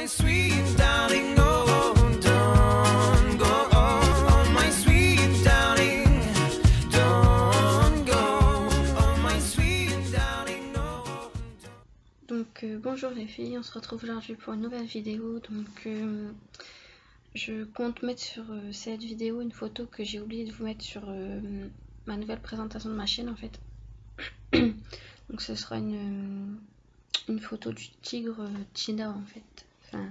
my sweet darling, oh, don't go. Oh, my sweet darling, don't go. Oh, my sweet darling, no. Donc bonjour les filles, on se retrouve aujourd'hui pour une nouvelle vidéo. Donc je compte mettre sur cette vidéo une photo que j'ai oublié de vous mettre sur ma nouvelle présentation de ma chaîne en fait. Donc ce sera une photo du tigre Tina en fait, enfin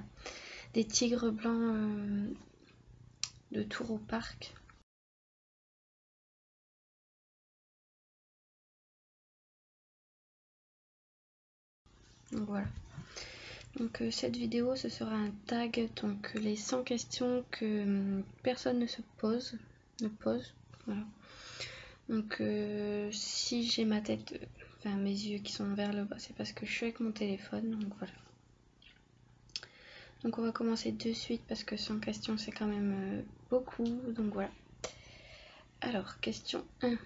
des tigres blancs de Tour au Parc. Donc voilà. Donc cette vidéo ce sera un tag, donc les 100 questions que personne ne pose. Voilà. Donc si j'ai ma tête, enfin mes yeux qui sont vers le bas, c'est parce que je suis avec mon téléphone, donc voilà. Donc on va commencer de suite parce que 100 questions c'est quand même beaucoup, donc voilà. Alors question 1.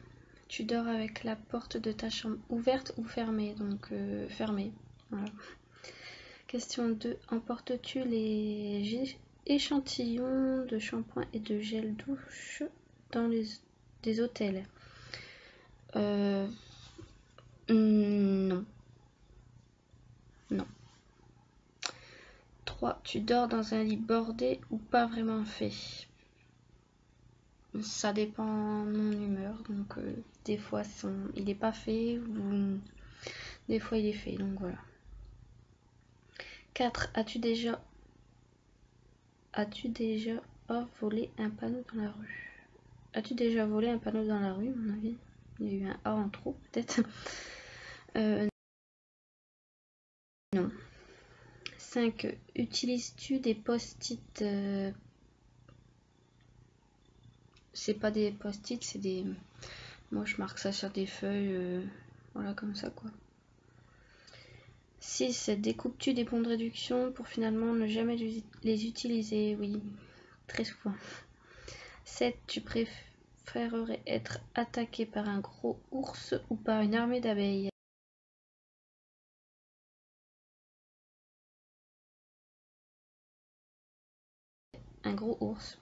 Tu dors avec la porte de ta chambre ouverte ou fermée? Donc fermée, voilà. Question 2. Emportes-tu les échantillons de shampoing et de gel douche dans des hôtels? Non. Non. 3. Tu dors dans un lit bordé ou pas vraiment fait? Ça dépend de mon humeur. Donc des fois il n'est pas fait ou des fois il est fait. Donc voilà. 4. As-tu déjà volé un panneau dans la rue? As-tu déjà volé un panneau dans la rue, à mon avis? Il y a eu un A en trop, peut-être. Non. 5. Utilises-tu des post-it? C'est pas des post-it, c'est des... Moi, je marque ça sur des feuilles. Voilà, comme ça, quoi. 6. Découpes-tu des bons de réduction pour finalement ne jamais les utiliser? Oui, très souvent. 7. Tu préférerais être attaqué par un gros ours ou par une armée d'abeilles? Un gros ours.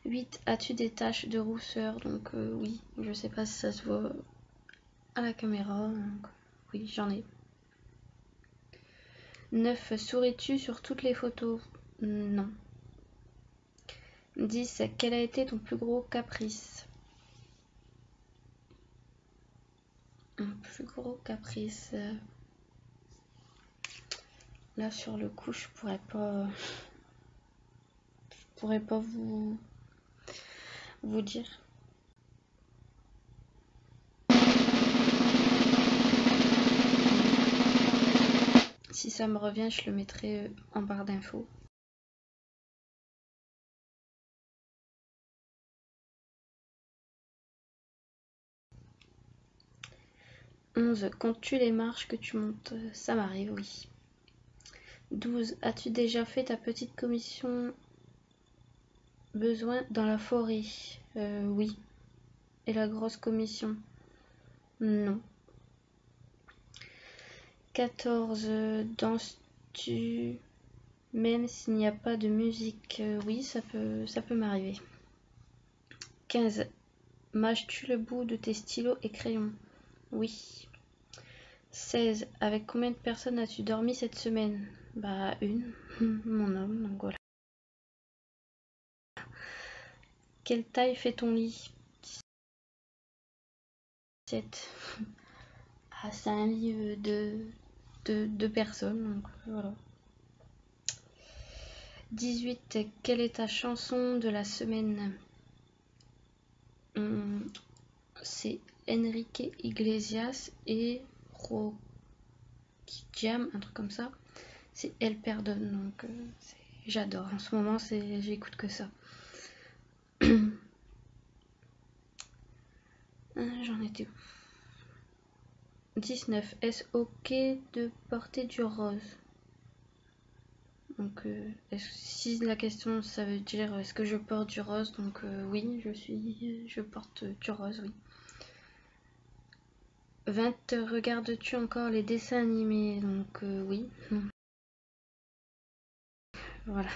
8. As-tu des taches de rousseur? Donc oui, je sais pas si ça se voit à la caméra. Donc, oui, j'en ai. 9. Souris-tu sur toutes les photos? Non. 10. Quel a été ton plus gros caprice? Un plus gros caprice. Là sur le coup je pourrais pas vous dire. Si ça me revient, je le mettrai en barre d'infos. « 11. Comptes-tu les marches que tu montes? Ça m'arrive, oui. 12. As-tu déjà fait ta petite commission besoin dans la forêt? Oui. Et la grosse commission? Non. 14. Danses-tu même s'il n'y a pas de musique? Oui, ça peut m'arriver. 15. Mâches-tu le bout de tes stylos et crayons? Oui. 16. Avec combien de personnes as-tu dormi cette semaine? Bah une, mon homme, donc voilà. Quelle taille fait ton lit? 17. Ah, c'est un lit de 2 personnes, donc voilà. 18. Quelle est ta chanson de la semaine? C'est Enrique Iglesias et Rocky Jam, un truc comme ça. C'est Elle Perdonne, donc j'adore. En ce moment, j'écoute que ça. J'en étais où? 19. Est-ce ok de porter du rose? Donc, si la question ça veut dire est-ce que je porte du rose, donc oui, je porte du rose, oui. 20. Regardes-tu encore les dessins animés? Donc oui. voilà.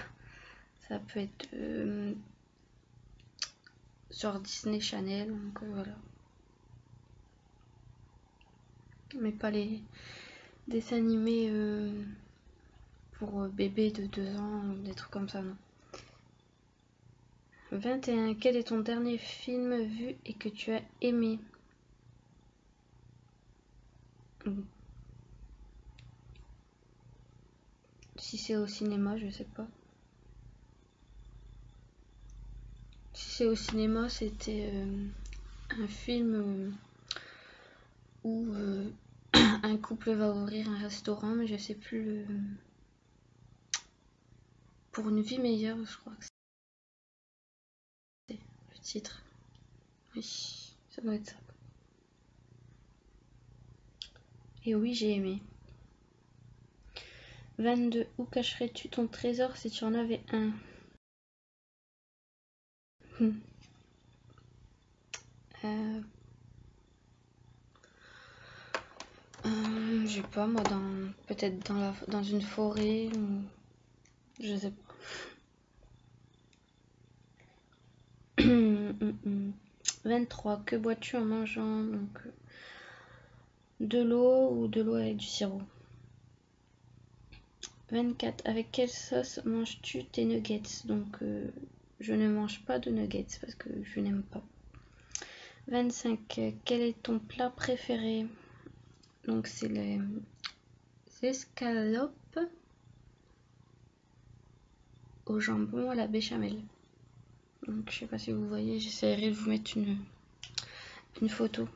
Ça peut être sur Disney Channel, donc voilà. Mais pas les dessins animés pour bébés de 2 ans, des trucs comme ça, non. 21. Quel est ton dernier film vu et que tu as aimé? Si c'est au cinéma, je sais pas. Si c'est au cinéma, c'était un film où un couple va ouvrir un restaurant, mais je sais plus pour une vie meilleure, je crois que c'est le titre. Oui, ça doit être ça. Et oui, j'ai aimé. 22. Où cacherais-tu ton trésor si tu en avais un? Je sais pas moi, peut-être dans une forêt ou je sais pas. 23. Que bois-tu en mangeant? Donc, de l'eau ou de l'eau avec du sirop? 24. Avec quelle sauce manges-tu tes nuggets? Donc, je ne mange pas de nuggets parce que je n'aime pas. 25. Quel est ton plat préféré? Donc, c'est les escalopes au jambon à la béchamel. Donc, je sais pas si vous voyez, j'essaierai de vous mettre une photo.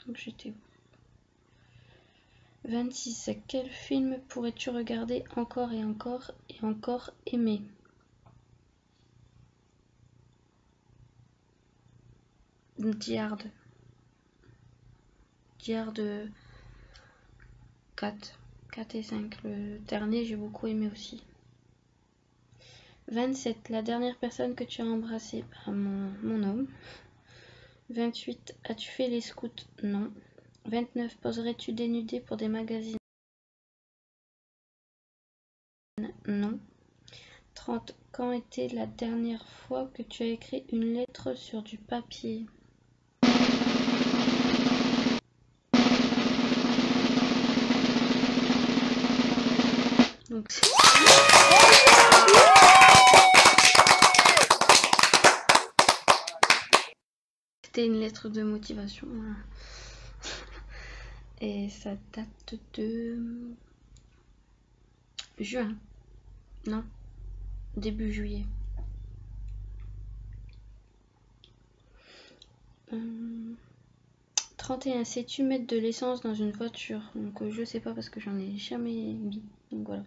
Donc, j'étais où? 26. Quel film pourrais-tu regarder encore et encore aimer? Die Hard. 4. 4 et 5. Le dernier, j'ai beaucoup aimé aussi. 27. La dernière personne que tu as embrassée? Mon homme. 28. As-tu fait les scouts? Non. 29. Poserais-tu dénudé pour des magazines? Non. 30. Quand était la dernière fois que tu as écrit une lettre sur du papier? Donc, c'était une lettre de motivation. Et ça date de juin. Non, début juillet. 31. Sais-tu mettre de l'essence dans une voiture? Donc je sais pas parce que j'en ai jamais mis. Donc voilà.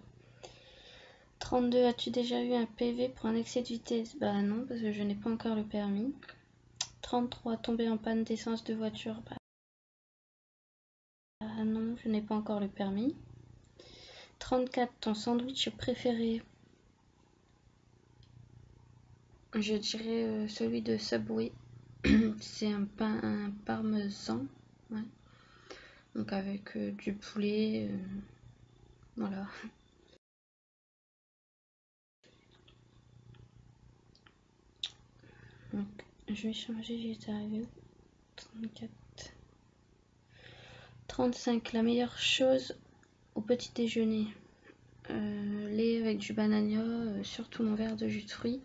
32. As-tu déjà eu un PV pour un excès de vitesse? Bah non, parce que je n'ai pas encore le permis. 33. Tomber en panne d'essence de voiture? Bah non, je n'ai pas encore le permis. 34. Ton sandwich préféré? Je dirais celui de Subway. C'est un pain, un parmesan. Ouais. Donc avec du poulet. Voilà. Donc je vais changer, j'étais arrivé où? 34. 35. La meilleure chose au petit déjeuner? Lait avec du banania, surtout mon verre de jus de fruits.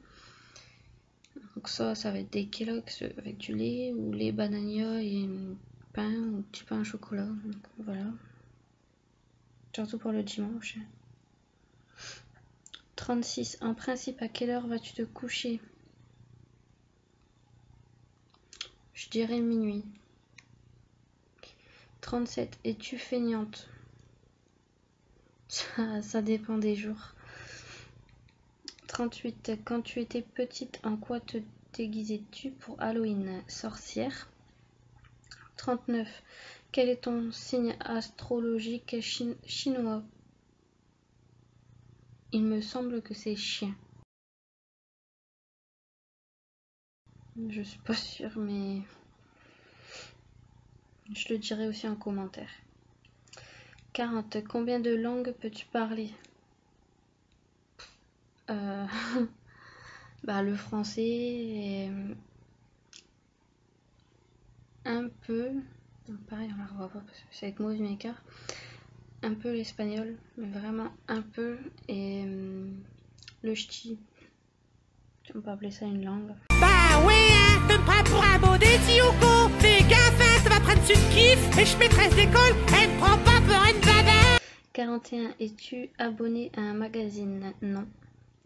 Donc ça va être des Kellogg's avec du lait ou lait banania et pain ou petit pain au chocolat. Donc voilà. Surtout pour le dimanche. 36. En principe, à quelle heure vas-tu te coucher? Je dirais minuit. 37. Es-tu feignante? Ça dépend des jours. 38. Quand tu étais petite, en quoi te déguisais-tu pour Halloween? Sorcière. 39. Quel est ton signe astrologique chinois? Il me semble que c'est chien. Je suis pas sûre, mais Je le dirai aussi en commentaire. 40. Combien de langues peux-tu parler? Bah, le français et un peu, pareil on la revoit pas parce que c'est avec Movie Maker, un peu l'espagnol, mais vraiment un peu, et le ch'ti, si on peut appeler ça une langue. Bah ouais, hein, tu me prends pour un beau désiouko. Fais gaffe, hein, ça va prendre sur le kiff. Et je maîtresse d'école, elle me prend pas pour une bada. 41. Es-tu abonné à un magazine? Non.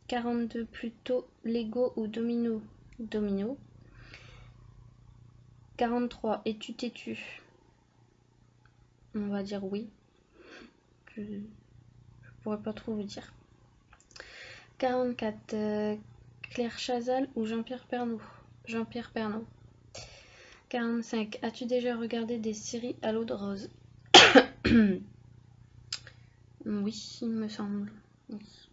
42. Plutôt Lego ou Domino? Domino. 43. Es-tu têtu? On va dire oui. Je pourrais pas trop vous dire. 44. Claire Chazal ou Jean-Pierre Pernaut? Jean-Pierre Pernaut. 45. As-tu déjà regardé des séries à l'eau de rose? Oui, il me semble. Oui.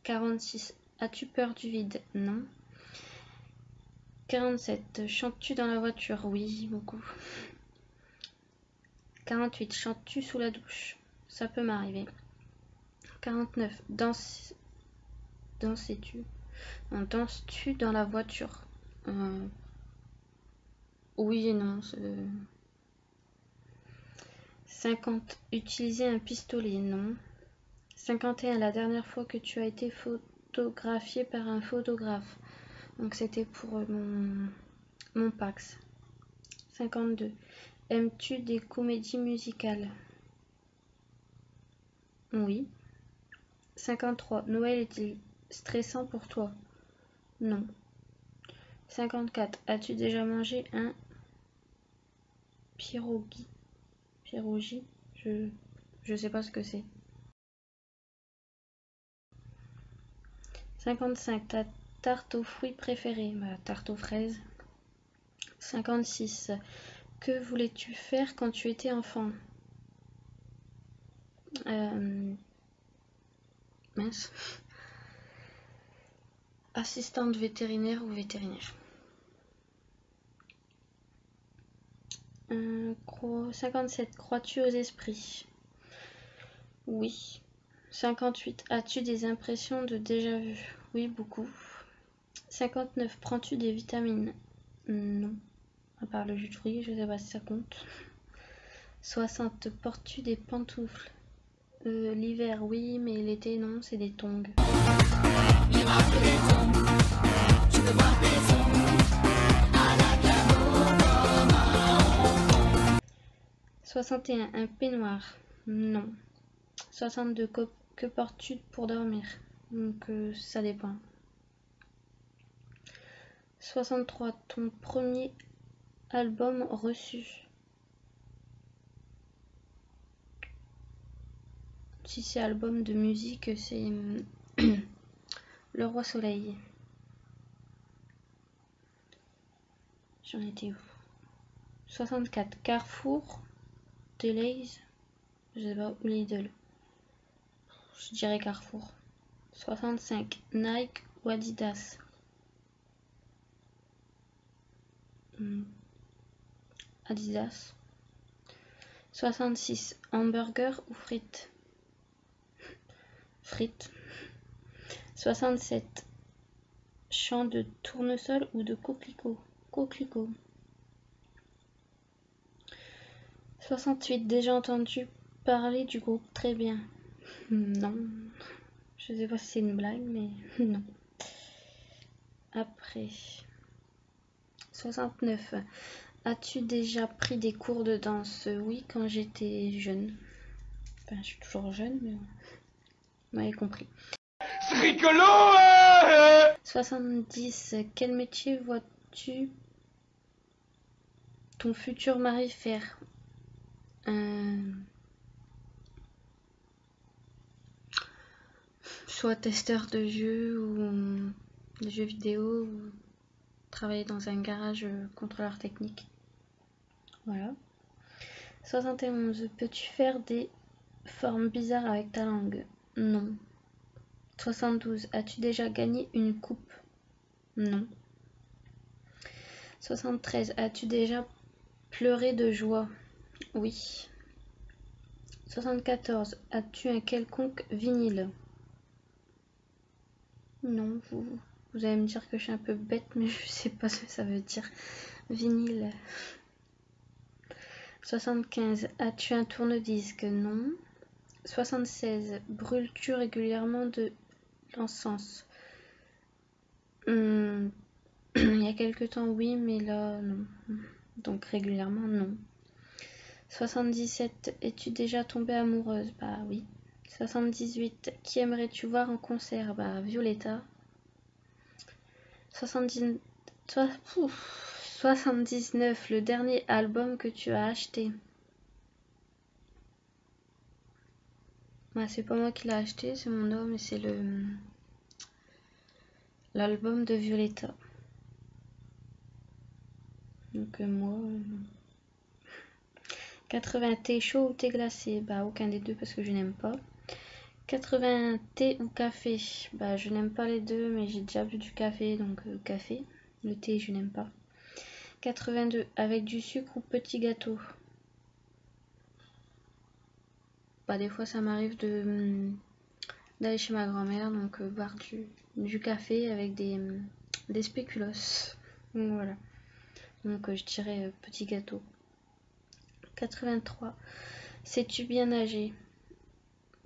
46. As-tu peur du vide? Non. 47. Chantes-tu dans la voiture? Oui, beaucoup. 48. Chantes-tu sous la douche? Ça peut m'arriver. 49. Danses-tu? Danses-tu dans la voiture? Oui et non. 50. Utiliser un pistolet? Non. 51. La dernière fois que tu as été photographié par un photographe? Donc c'était pour mon Pax. 52. Aimes-tu des comédies musicales? Oui. 53. Noël est-il stressant pour toi? Non. 54. As-tu déjà mangé un pierogi? Pierogi? Je sais pas ce que c'est. 55. Ta tarte aux fruits préférée? Bah, tarte aux fraises. 56. Que voulais-tu faire quand tu étais enfant? Mince. Assistante vétérinaire ou vétérinaire. 57. Crois-tu aux esprits? Oui. 58. As-tu des impressions de déjà-vu? Oui, beaucoup. 59. Prends-tu des vitamines? Non. À part le jus de fruits, je sais pas si ça compte. 60. Portes-tu des pantoufles? L'hiver, oui, mais l'été, non, c'est des tongs. 61. Un peignoir? Non. 62. Que portes-tu pour dormir? Donc ça dépend. 63. Ton premier album reçu? Si c'est album de musique, c'est Le Roi Soleil. J'en étais où? 64. Carrefour, Delays, je sais pas, ou Lidl. Je dirais Carrefour. 65. Nike ou Adidas? Adidas. 66. Hamburger ou frites? Frites. 67. Champ de tournesol ou de coquelicot? Coquelicot. 68. Déjà entendu parler du groupe Très Bien? Non. Je sais pas si c'est une blague, mais non. Après. 69. As-tu déjà pris des cours de danse? Oui, quand j'étais jeune. Enfin, je suis toujours jeune, mais vous m'avez compris. C'est rigolo, hein? 70. Quel métier vois-tu ton futur mari faire? Soit testeur de jeux ou de jeux vidéo, ou travailler dans un garage contrôleur technique. Voilà. 71. Peux-tu faire des formes bizarres avec ta langue? Non. 72. As-tu déjà gagné une coupe? Non. 73. As-tu déjà pleurer de joie? Oui. 74. As-tu un quelconque vinyle? Non, vous allez me dire que je suis un peu bête, mais je sais pas ce que ça veut dire. Vinyle. 75. As-tu un tourne-disque? Non. 76. Brûles-tu régulièrement de l'encens? Il y a quelque temps, oui, mais là, non. Donc régulièrement, non. 77. Es-tu déjà tombée amoureuse? Bah oui. 78. Qui aimerais-tu voir en concert? Bah Violetta. 79. Le dernier album que tu as acheté? Bah, c'est pas moi qui l'ai acheté, c'est mon homme et c'est l'album de Violetta. Donc moi... 80. Thé chaud ou thé glacé? Bah aucun des deux parce que je n'aime pas. 80. Thé ou café? Bah je n'aime pas les deux mais j'ai déjà bu du café donc café. Le thé je n'aime pas. 82. Avec du sucre ou petit gâteau? Bah des fois ça m'arrive d'aller chez ma grand-mère donc boire du café avec des spéculoos. Donc voilà. Donc je dirais petit gâteau. 83. Sais-tu bien nager?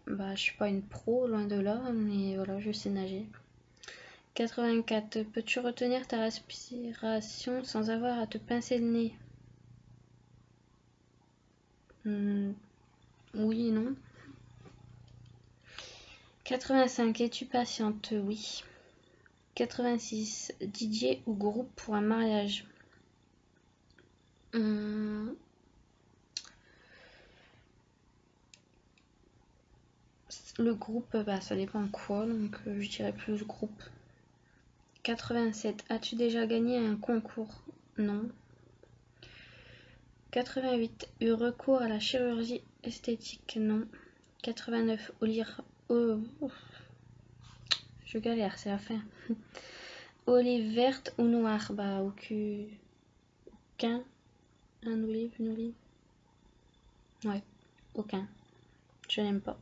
Bah je suis pas une pro loin de là mais voilà je sais nager. 84. Peux-tu retenir ta respiration sans avoir à te pincer le nez? Oui et non. 85. Es-tu patiente? Oui. 86. DJ ou groupe pour un mariage? Le groupe, bah ça dépend quoi, donc je dirais plus groupe. 87. As-tu déjà gagné un concours? Non. 88. Eu recours à la chirurgie esthétique? Non. 89. Je galère, c'est la fin. Olive verte ou noire? Bah aucun. Un olive, une olive. Ouais, aucun. Je n'aime pas.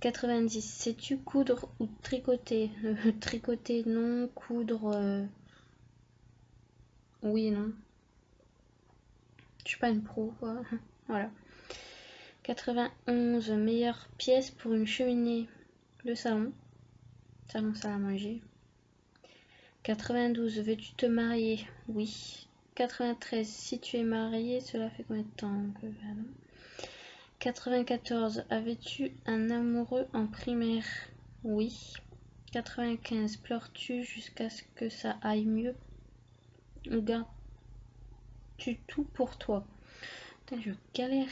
90. Sais-tu coudre ou tricoter? Tricoter, non. Coudre, oui et non. Je suis pas une pro, quoi. Voilà. 91. Meilleure pièce pour une cheminée? Le salon. Salon, salle à manger. 92. Veux-tu te marier? Oui. 93. Si tu es marié, cela fait combien de temps que... 94. Avais-tu un amoureux en primaire? Oui. 95. Pleures-tu jusqu'à ce que ça aille mieux? Ou gardes-tu tout pour toi? Putain, je galère.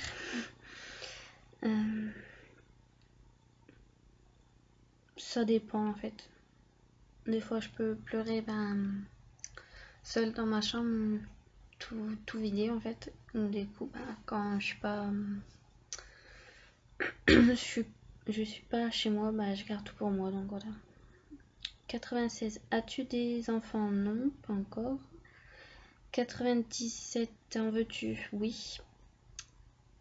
Ça dépend en fait. Des fois je peux pleurer seule dans ma chambre, tout vidé en fait. Ou des coups, quand je suis pas... je suis pas chez moi, je garde tout pour moi, donc voilà. 96. As-tu des enfants? Non, pas encore. 97. En veux-tu? Oui.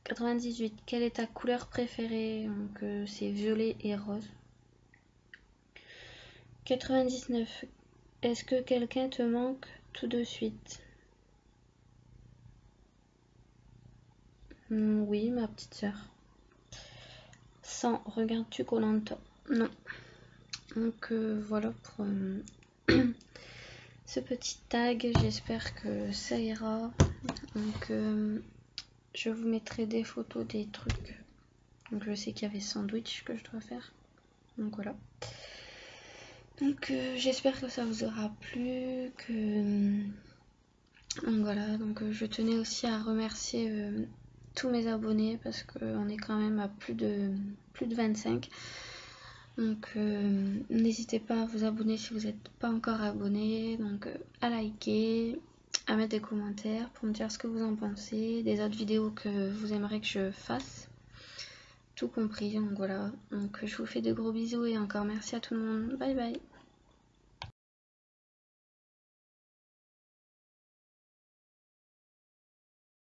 98. Quelle est ta couleur préférée? Donc c'est violet et rose. 99. Est-ce que quelqu'un te manque tout de suite? Oui, ma petite sœur. 100. Regardes-tu Koh-Lanta? Non. Donc voilà pour ce petit tag. J'espère que ça ira. Donc je vous mettrai des photos des trucs. Donc je sais qu'il y avait sandwich que je dois faire. Donc voilà. Donc j'espère que ça vous aura plu. Donc voilà. Donc je tenais aussi à remercier tous mes abonnés parce qu'on est quand même à plus de 25. Donc n'hésitez pas à vous abonner si vous n'êtes pas encore abonné. Donc à liker, à mettre des commentaires pour me dire ce que vous en pensez, des autres vidéos que vous aimeriez que je fasse, tout compris. Donc voilà, donc je vous fais de gros bisous et encore merci à tout le monde, bye bye.